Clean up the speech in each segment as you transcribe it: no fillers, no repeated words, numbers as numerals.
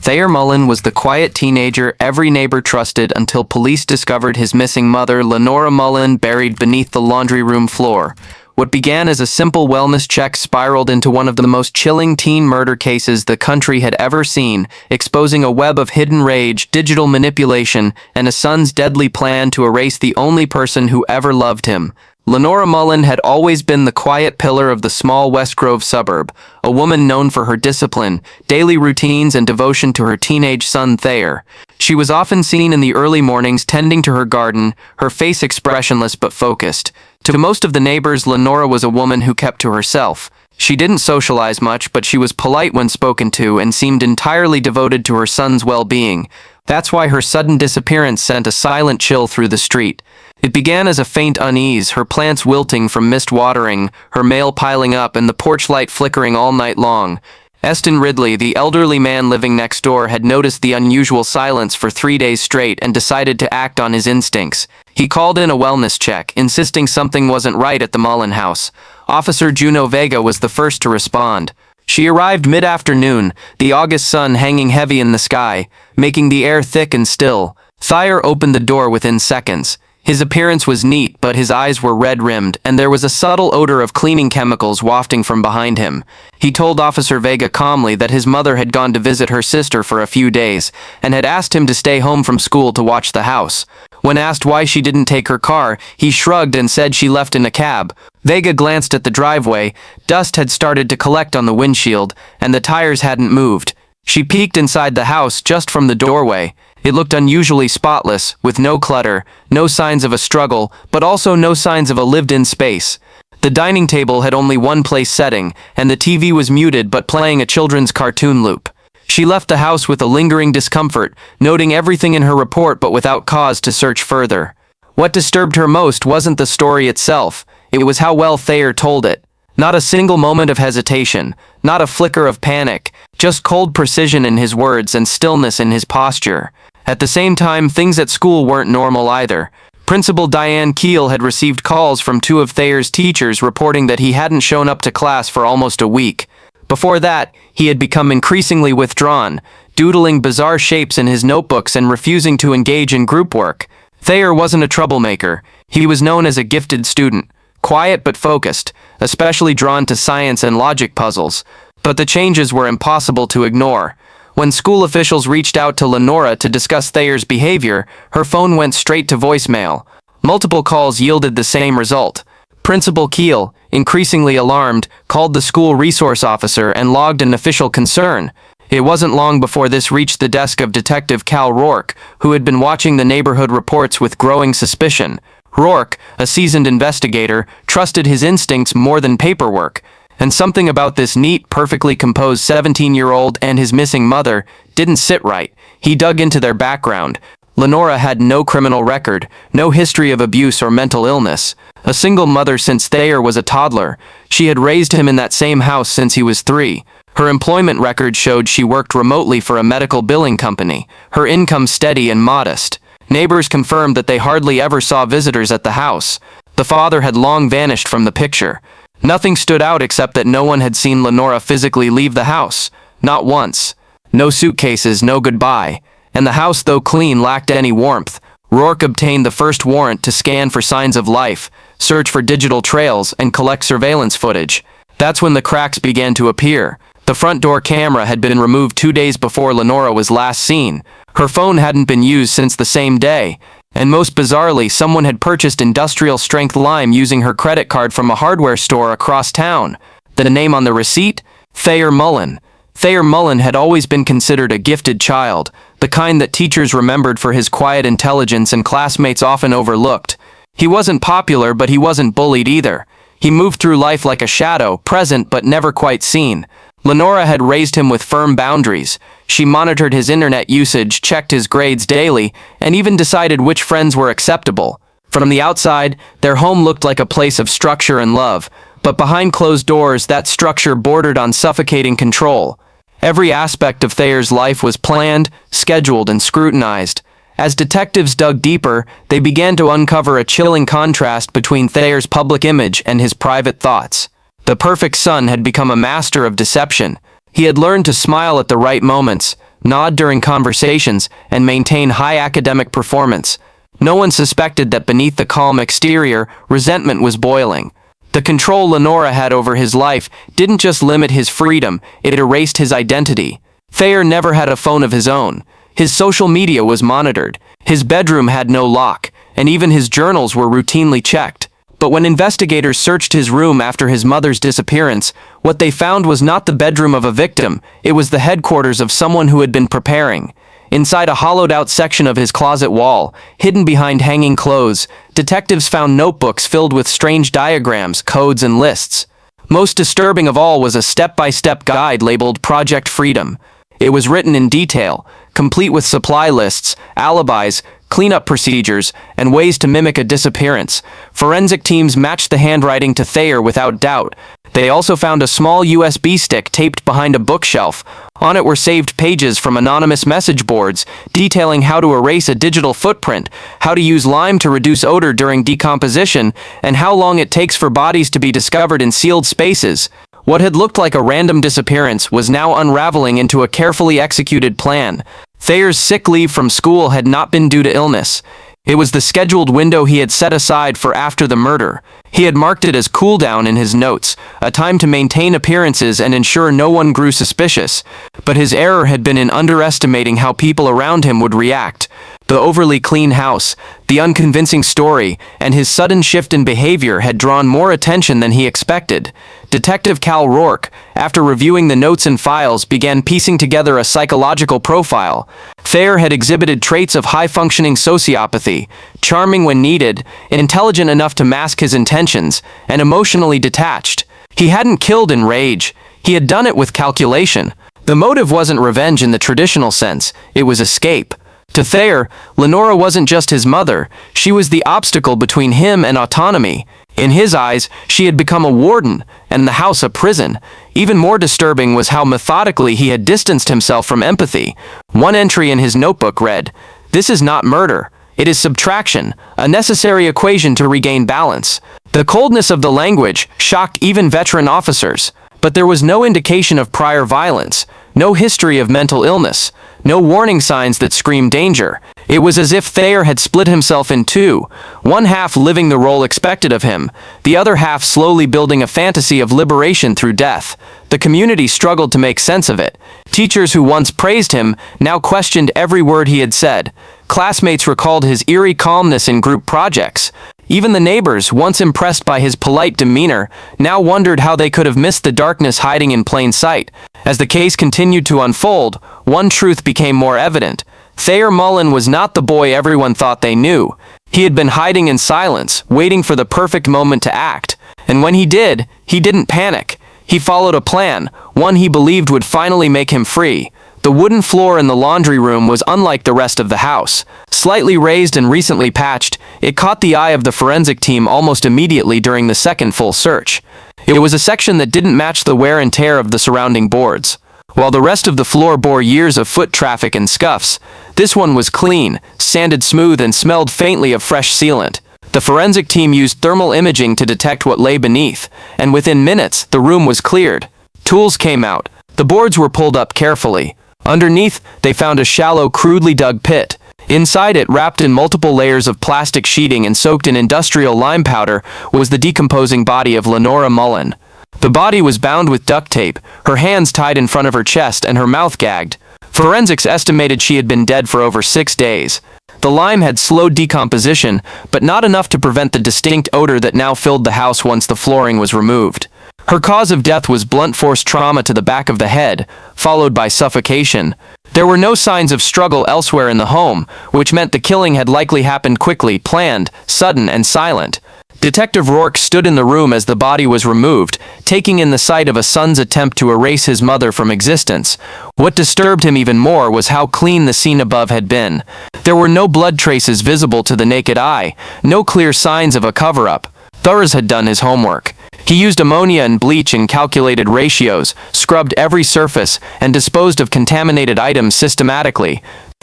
Thayer Mullen was the quiet teenager every neighbor trusted until police discovered his missing mother, Lenora Mullen, buried beneath the laundry room floor. What began as a simple wellness check spiraled into one of the most chilling teen murder cases the country had ever seen, exposing a web of hidden rage, digital manipulation, and a son's deadly plan to erase the only person who ever loved him. Lenora Mullen had always been the quiet pillar of the small West Grove suburb, a woman known for her discipline, daily routines, and devotion to her teenage son Thayer. She was often seen in the early mornings tending to her garden, her face expressionless but focused. To most of the neighbors, Lenora was a woman who kept to herself. She didn't socialize much, but she was polite when spoken to and seemed entirely devoted to her son's well-being. That's why her sudden disappearance sent a silent chill through the street. It began as a faint unease, her plants wilting from mist watering, her mail piling up, and the porch light flickering all night long. Eston Ridley, the elderly man living next door, had noticed the unusual silence for 3 days straight and decided to act on his instincts. He called in a wellness check, insisting something wasn't right at the Mullen house. Officer Juno Vega was the first to respond. She arrived mid-afternoon, the August sun hanging heavy in the sky, making the air thick and still. Thayer opened the door within seconds. His appearance was neat, but his eyes were red-rimmed, and there was a subtle odor of cleaning chemicals wafting from behind him. He told Officer Vega calmly that his mother had gone to visit her sister for a few days, and had asked him to stay home from school to watch the house. When asked why she didn't take her car, he shrugged and said she left in a cab. Vega glanced at the driveway. Dust had started to collect on the windshield, and the tires hadn't moved. She peeked inside the house just from the doorway. It looked unusually spotless, with no clutter, no signs of a struggle, but also no signs of a lived-in space. The dining table had only one place setting, and the TV was muted but playing a children's cartoon loop. She left the house with a lingering discomfort, noting everything in her report but without cause to search further. What disturbed her most wasn't the story itself, it was how well Thayer told it. Not a single moment of hesitation, not a flicker of panic, just cold precision in his words and stillness in his posture. At the same time, things at school weren't normal either. Principal Diane Keel had received calls from 2 of Thayer's teachers reporting that he hadn't shown up to class for almost a week. Before that, he had become increasingly withdrawn, doodling bizarre shapes in his notebooks and refusing to engage in group work. Thayer wasn't a troublemaker. He was known as a gifted student, quiet but focused, especially drawn to science and logic puzzles. But the changes were impossible to ignore. When school officials reached out to Lenora to discuss Thayer's behavior, her phone went straight to voicemail. Multiple calls yielded the same result. Principal Keel, increasingly alarmed, called the school resource officer and logged an official concern. It wasn't long before this reached the desk of Detective Cal Rourke, who had been watching the neighborhood reports with growing suspicion. Rourke, a seasoned investigator, trusted his instincts more than paperwork. And something about this neat, perfectly composed 17-year-old and his missing mother didn't sit right. He dug into their background. Lenora had no criminal record, no history of abuse or mental illness. A single mother since Thayer was a toddler. She had raised him in that same house since he was 3. Her employment record showed she worked remotely for a medical billing company, her income steady and modest. Neighbors confirmed that they hardly ever saw visitors at the house. The father had long vanished from the picture. Nothing stood out except that no one had seen Lenora physically leave the house. Not once. No suitcases, no goodbye. And the house, though clean, lacked any warmth. Rourke obtained the first warrant to scan for signs of life, search for digital trails, and collect surveillance footage. That's when the cracks began to appear. The front door camera had been removed 2 days before Lenora was last seen. Her phone hadn't been used since the same day. And most bizarrely, someone had purchased industrial-strength lime using her credit card from a hardware store across town. The name on the receipt? Thayer Mullen. Thayer Mullen had always been considered a gifted child, the kind that teachers remembered for his quiet intelligence and classmates often overlooked. He wasn't popular, but he wasn't bullied either. He moved through life like a shadow, present but never quite seen. Lenora had raised him with firm boundaries. She monitored his internet usage, checked his grades daily, and even decided which friends were acceptable. From the outside, their home looked like a place of structure and love, but behind closed doors, that structure bordered on suffocating control. Every aspect of Thayer's life was planned, scheduled, and scrutinized. As detectives dug deeper, they began to uncover a chilling contrast between Thayer's public image and his private thoughts. The perfect son had become a master of deception. He had learned to smile at the right moments, nod during conversations, and maintain high academic performance. No one suspected that beneath the calm exterior, resentment was boiling. The control Lenora had over his life didn't just limit his freedom, it erased his identity. Thayer never had a phone of his own. His social media was monitored. His bedroom had no lock, and even his journals were routinely checked. But when investigators searched his room after his mother's disappearance, what they found was not the bedroom of a victim, it was the headquarters of someone who had been preparing. Inside a hollowed-out section of his closet wall, hidden behind hanging clothes, detectives found notebooks filled with strange diagrams, codes, and lists. Most disturbing of all was a step-by-step guide labeled Project Freedom. It was written in detail, complete with supply lists, alibis, cleanup procedures, and ways to mimic a disappearance. Forensic teams matched the handwriting to Thayer without doubt. They also found a small USB stick taped behind a bookshelf. On it were saved pages from anonymous message boards detailing how to erase a digital footprint, how to use lime to reduce odor during decomposition, and how long it takes for bodies to be discovered in sealed spaces. What had looked like a random disappearance was now unraveling into a carefully executed plan. Thayer's sick leave from school had not been due to illness. It was the scheduled window he had set aside for after the murder. He had marked it as cool down in his notes, a time to maintain appearances and ensure no one grew suspicious. But his error had been in underestimating how people around him would react. The overly clean house, the unconvincing story, and his sudden shift in behavior had drawn more attention than he expected. Detective Cal Rourke, after reviewing the notes and files, began piecing together a psychological profile. Thayer had exhibited traits of high-functioning sociopathy, charming when needed, intelligent enough to mask his intentions, and emotionally detached. He hadn't killed in rage. He had done it with calculation. The motive wasn't revenge in the traditional sense, it was escape. To Thayer, Lenora wasn't just his mother, she was the obstacle between him and autonomy. In his eyes, she had become a warden, and the house a prison. Even more disturbing was how methodically he had distanced himself from empathy. One entry in his notebook read, "This is not murder. It is subtraction, a necessary equation to regain balance." The coldness of the language shocked even veteran officers. But there was no indication of prior violence, no history of mental illness, no warning signs that screamed danger. It was as if Thayer had split himself in two, one half living the role expected of him, the other half slowly building a fantasy of liberation through death. The community struggled to make sense of it. Teachers who once praised him now questioned every word he had said. Classmates recalled his eerie calmness in group projects. Even the neighbors, once impressed by his polite demeanor, now wondered how they could have missed the darkness hiding in plain sight. As the case continued to unfold, one truth became more evident. Thayer Mullen was not the boy everyone thought they knew. He had been hiding in silence, waiting for the perfect moment to act. And when he did, he didn't panic. He followed a plan, one he believed would finally make him free. The wooden floor in the laundry room was unlike the rest of the house. Slightly raised and recently patched, it caught the eye of the forensic team almost immediately during the second full search. It was a section that didn't match the wear and tear of the surrounding boards. While the rest of the floor bore years of foot traffic and scuffs, this one was clean, sanded smooth, and smelled faintly of fresh sealant. The forensic team used thermal imaging to detect what lay beneath, and within minutes, the room was cleared. Tools came out. The boards were pulled up carefully. Underneath, they found a shallow, crudely dug pit. Inside it, wrapped in multiple layers of plastic sheeting and soaked in industrial lime powder, was the decomposing body of Lenora Mullen. The body was bound with duct tape, her hands tied in front of her chest and her mouth gagged. Forensics estimated she had been dead for over 6 days. The lime had slowed decomposition, but not enough to prevent the distinct odor that now filled the house once the flooring was removed. Her cause of death was blunt force trauma to the back of the head, followed by suffocation. There were no signs of struggle elsewhere in the home, which meant the killing had likely happened quickly, planned, sudden, and silent. Detective Rourke stood in the room as the body was removed, taking in the sight of a son's attempt to erase his mother from existence. What disturbed him even more was how clean the scene above had been. There were no blood traces visible to the naked eye, no clear signs of a cover-up. Thurs had done his homework. He used ammonia and bleach in calculated ratios, scrubbed every surface, and disposed of contaminated items systematically.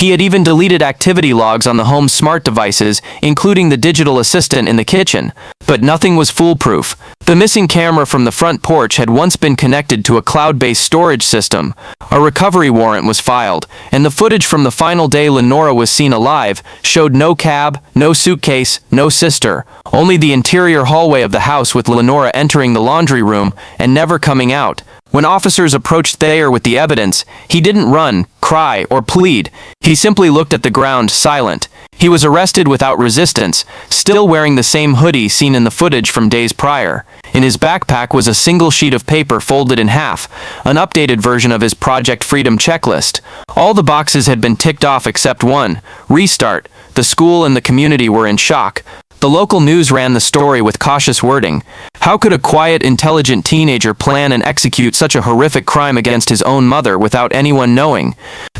He had even deleted activity logs on the home's smart devices, including the digital assistant in the kitchen. But nothing was foolproof. The missing camera from the front porch had once been connected to a cloud-based storage system. A recovery warrant was filed, and the footage from the final day Lenora was seen alive showed no cab, no suitcase, no sister, only the interior hallway of the house with Lenora entering the laundry room and never coming out. When officers approached Thayer with the evidence, he didn't run, cry, or plead. He simply looked at the ground, silent. He was arrested without resistance, still wearing the same hoodie seen in the footage from days prior. In his backpack was a single sheet of paper folded in half, an updated version of his Project Freedom checklist. All the boxes had been ticked off except one: restart. The school and the community were in shock. The local news ran the story with cautious wording. How could a quiet, intelligent teenager plan and execute such a horrific crime against his own mother without anyone knowing?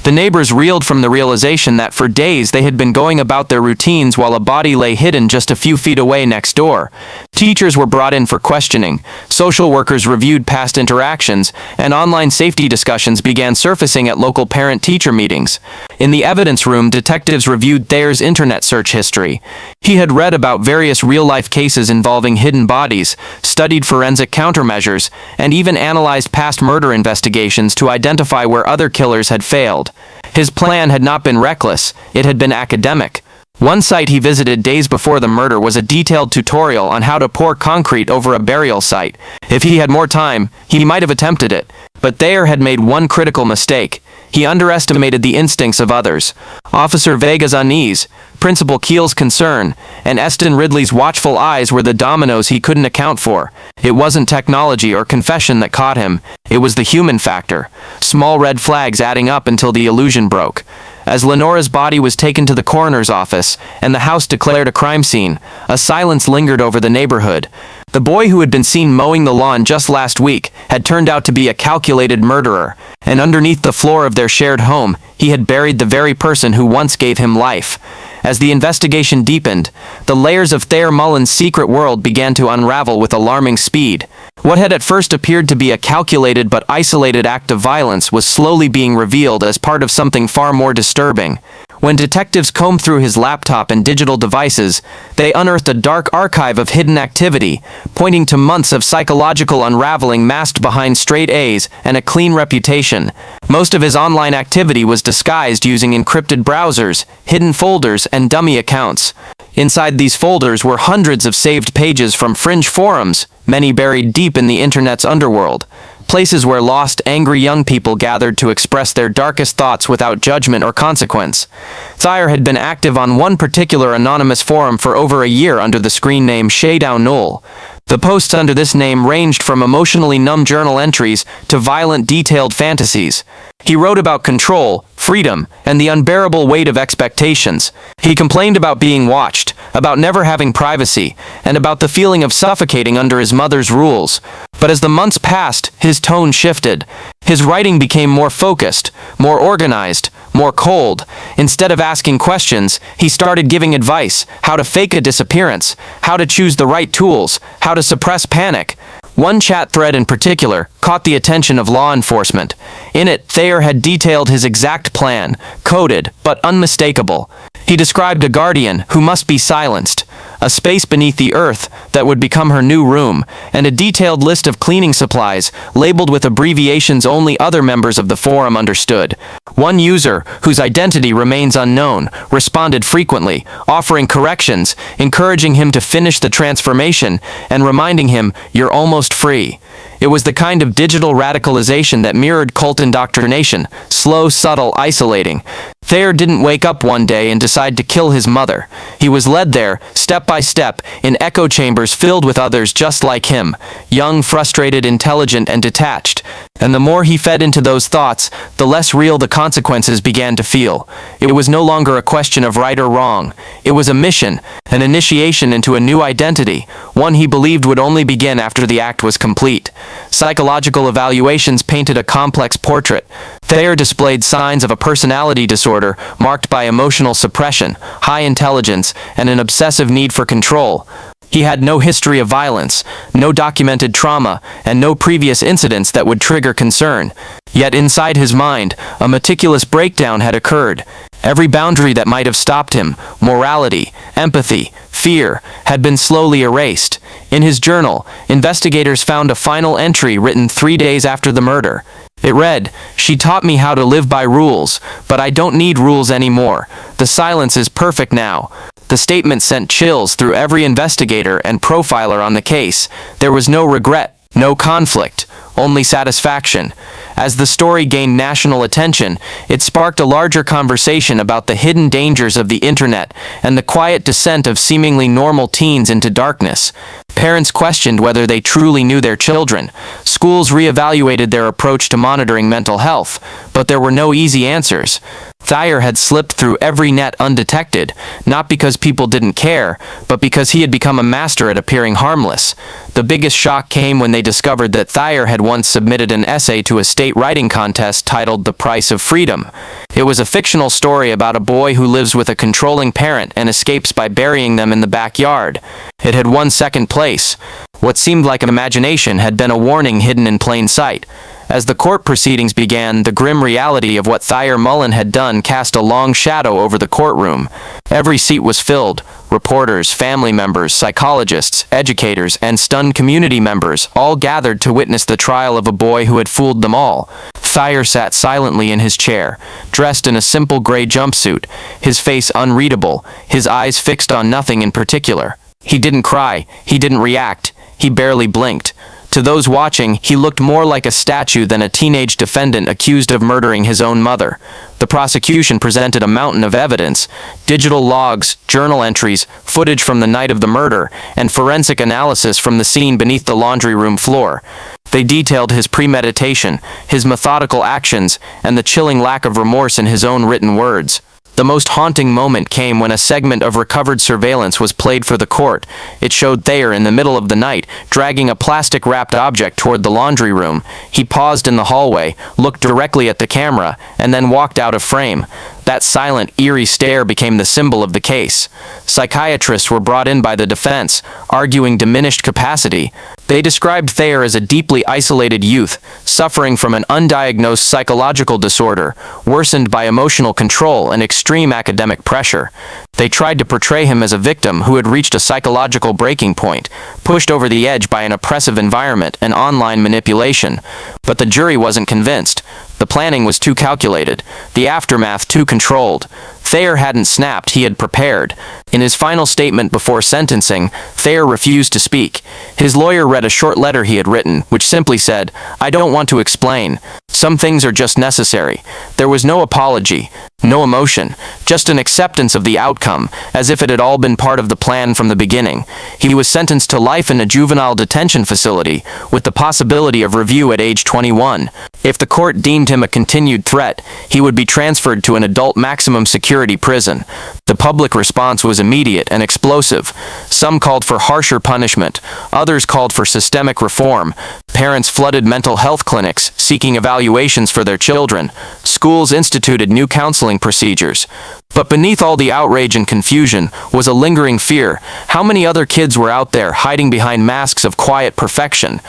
The neighbors reeled from the realization that for days they had been going about their routines while a body lay hidden just a few feet away next door. Teachers were brought in for questioning, social workers reviewed past interactions, and online safety discussions began surfacing at local parent-teacher meetings. In the evidence room, detectives reviewed Thayer's internet search history. He had read about various real-life cases involving hidden bodies, studied forensic countermeasures, and even analyzed past murder investigations to identify where other killers had failed. His plan had not been reckless, it had been academic. One site he visited days before the murder was a detailed tutorial on how to pour concrete over a burial site. If he had more time, he might have attempted it. But Thayer had made one critical mistake. He underestimated the instincts of others. Officer Vega's unease, Principal Keel's concern, and Eston Ridley's watchful eyes were the dominoes he couldn't account for. It wasn't technology or confession that caught him. It was the human factor. Small red flags adding up until the illusion broke. As Lenora's body was taken to the coroner's office and the house declared a crime scene, a silence lingered over the neighborhood. The boy who had been seen mowing the lawn just last week had turned out to be a calculated murderer, and underneath the floor of their shared home, he had buried the very person who once gave him life. As the investigation deepened, the layers of Thayer Mullen's secret world began to unravel with alarming speed. What had at first appeared to be a calculated but isolated act of violence was slowly being revealed as part of something far more disturbing. When detectives combed through his laptop and digital devices, they unearthed a dark archive of hidden activity, pointing to months of psychological unraveling masked behind straight A's and a clean reputation. Most of his online activity was disguised using encrypted browsers, hidden folders, and dummy accounts. Inside these folders were hundreds of saved pages from fringe forums, many buried deep in the internet's underworld. Places where lost, angry young people gathered to express their darkest thoughts without judgment or consequence. Thayer had been active on one particular anonymous forum for over a year under the screen name Shaydown Knoll. The posts under this name ranged from emotionally numb journal entries to violent, detailed fantasies. He wrote about control, freedom, and the unbearable weight of expectations. He complained about being watched, about never having privacy, and about the feeling of suffocating under his mother's rules. But as the months passed, his tone shifted. His writing became more focused, more organized, more cold. Instead of asking questions, he started giving advice: how to fake a disappearance, how to choose the right tools, how to suppress panic. One chat thread in particular caught the attention of law enforcement. In it, Thayer had detailed his exact plan, coded but unmistakable. He described a guardian who must be silenced, a space beneath the earth that would become her new room, and a detailed list of cleaning supplies, labeled with abbreviations only other members of the forum understood. One user, whose identity remains unknown, responded frequently, offering corrections, encouraging him to finish the transformation, and reminding him, "You're almost free." It was the kind of digital radicalization that mirrored cult indoctrination, slow, subtle, isolating. Thayer didn't wake up one day and decide to kill his mother. He was led there, step by step, in echo chambers filled with others just like him, young, frustrated, intelligent, and detached. And the more he fed into those thoughts, the less real the consequences began to feel. It was no longer a question of right or wrong. It was a mission, an initiation into a new identity, one he believed would only begin after the act was complete. Psychological evaluations painted a complex portrait. Thayer displayed signs of a personality disorder marked by emotional suppression, high intelligence, and an obsessive need for control. He had no history of violence, no documented trauma, and no previous incidents that would trigger concern. Yet inside his mind, a meticulous breakdown had occurred. Every boundary that might have stopped him, morality, empathy, fear, had been slowly erased. In his journal, investigators found a final entry written 3 days after the murder. It read, "She taught me how to live by rules, but I don't need rules anymore. The silence is perfect now." The statement sent chills through every investigator and profiler on the case. There was no regret, no conflict, only satisfaction. As the story gained national attention, it sparked a larger conversation about the hidden dangers of the internet and the quiet descent of seemingly normal teens into darkness. Parents questioned whether they truly knew their children. Schools reevaluated their approach to monitoring mental health, but there were no easy answers. Thayer had slipped through every net undetected, not because people didn't care, but because he had become a master at appearing harmless. The biggest shock came when they discovered that Thayer had once submitted an essay to a state writing contest titled The Price of Freedom. It was a fictional story about a boy who lives with a controlling parent and escapes by burying them in the backyard. It had won second place. What seemed like imagination had been a warning hidden in plain sight. As the court proceedings began, the grim reality of what Thayer Mullen had done cast a long shadow over the courtroom. Every seat was filled. Reporters, family members, psychologists, educators, and stunned community members all gathered to witness the trial of a boy who had fooled them all. Thayer sat silently in his chair, dressed in a simple gray jumpsuit, his face unreadable, his eyes fixed on nothing in particular. He didn't cry, he didn't react, he barely blinked. To those watching, he looked more like a statue than a teenage defendant accused of murdering his own mother. The prosecution presented a mountain of evidence: digital logs, journal entries, footage from the night of the murder, and forensic analysis from the scene beneath the laundry room floor. They detailed his premeditation, his methodical actions, and the chilling lack of remorse in his own written words. The most haunting moment came when a segment of recovered surveillance was played for the court. It showed Thayer in the middle of the night, dragging a plastic-wrapped object toward the laundry room. He paused in the hallway, looked directly at the camera, and then walked out of frame. That silent, eerie stare became the symbol of the case. Psychiatrists were brought in by the defense, arguing diminished capacity. They described Thayer as a deeply isolated youth, suffering from an undiagnosed psychological disorder, worsened by emotional control and extreme academic pressure. They tried to portray him as a victim who had reached a psychological breaking point, pushed over the edge by an oppressive environment and online manipulation. But the jury wasn't convinced. The planning was too calculated, the aftermath too controlled. Thayer hadn't snapped, he had prepared. In his final statement before sentencing, Thayer refused to speak. His lawyer read a short letter he had written, which simply said, "I don't want to explain. Some things are just necessary." There was no apology, no emotion, just an acceptance of the outcome, as if it had all been part of the plan from the beginning. He was sentenced to life in a juvenile detention facility, with the possibility of review at age 21. If the court deemed him a continued threat, he would be transferred to an adult maximum security prison. The public response was immediate and explosive. Some called for harsher punishment, others called for systemic reform. Parents flooded mental health clinics, seeking evaluations for their children. Schools instituted new counseling procedures. But beneath all the outrage and confusion was a lingering fear. How many other kids were out there hiding behind masks of quiet perfection?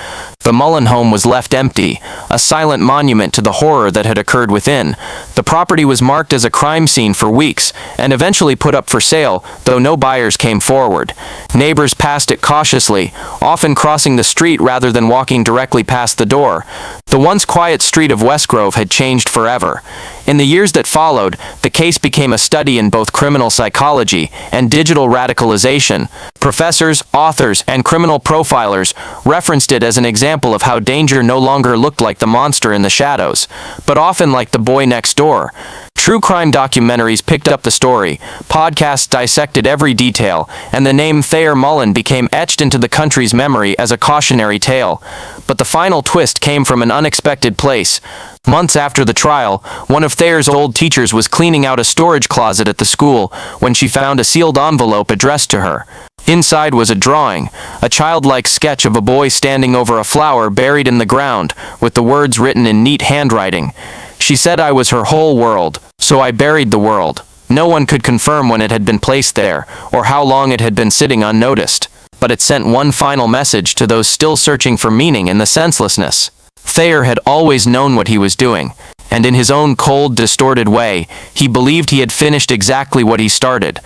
The Mullen home was left empty, a silent monument to the horror that had occurred within. The property was marked as a crime scene for weeks, and eventually put up for sale, though no buyers came forward. Neighbors passed it cautiously, often crossing the street rather than walking directly past the door. The once quiet street of West Grove had changed forever. In the years that followed, the case became a study in both criminal psychology and digital radicalization. Professors, authors, and criminal profilers referenced it as an example of how danger no longer looked like the monster in the shadows, but often like the boy next door. True crime documentaries picked up the story, podcasts dissected every detail, and the name Thayer Mullen became etched into the country's memory as a cautionary tale. But the final twist came from an unexpected place. Months after the trial, one of Thayer's old teachers was cleaning out a storage closet at the school when she found a sealed envelope addressed to her. Inside was a drawing, a childlike sketch of a boy standing over a flower buried in the ground, with the words written in neat handwriting. She said I was her whole world, so I buried the world. No one could confirm when it had been placed there, or how long it had been sitting unnoticed. but it sent one final message to those still searching for meaning in the senselessness. Thayer had always known what he was doing, and in his own cold, distorted way, he believed he had finished exactly what he started,